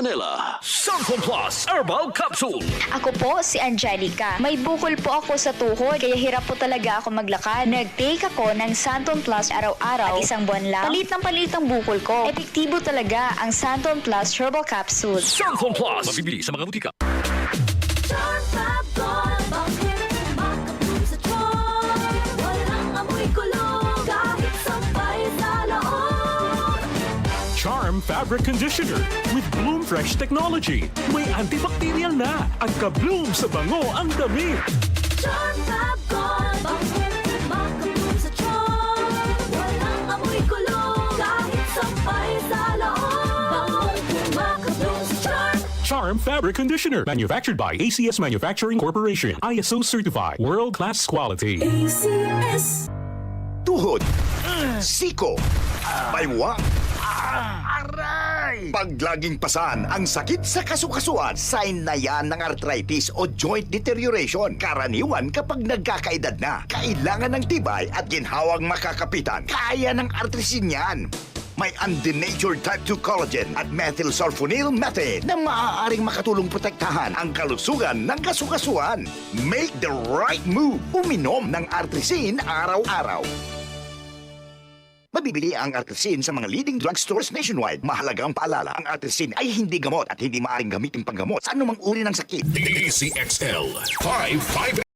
Manila. Santon Plus Herbal Capsule. Ako po si Angelica. May bukol po ako sa tuhod, kaya hirap po talaga ako maglakad. Nag-take ako ng Santon Plus araw-araw at isang buwan lang. Palit ang bukol ko. Epektibo talaga ang Santon Plus Herbal Capsule. Santon Plus. Mabibili sa mga butika. Charm Fabric Conditioner with Bloom Fresh Technology. May antibacterial na at ka-bloom sa bango ang damit. Charm Fab Gold, bangin, makabloom sa charm. Walang amoy kulong, kahit sampay sa loob. Bangong makabloom sa charm. Charm Fabric Conditioner. Manufactured by ACS Manufacturing Corporation. ISO certified. World-class quality. ACS. Tuhod, siko, baywa, aray! Pag laging pasan ang sakit sa kasukasuan, sign na yan ng arthritis o joint deterioration. Karaniwan kapag nagkakaedad na, kailangan ng tibay at ginhawang makakapitan. Kaya ng artrisin yan. May undenatured type 2 collagen at methylsulfonyl methane na maaaring makatulong protektahan ang kalusugan ng kasukasuan. Make the right move. Uminom ng artrisin araw-araw. Mabibili ang artrisin sa mga leading drugstores nationwide. Mahalagang paalala, ang artrisin ay hindi gamot at hindi maaaring gamitin panggamot sa anumang uri ng sakit. DCXL 55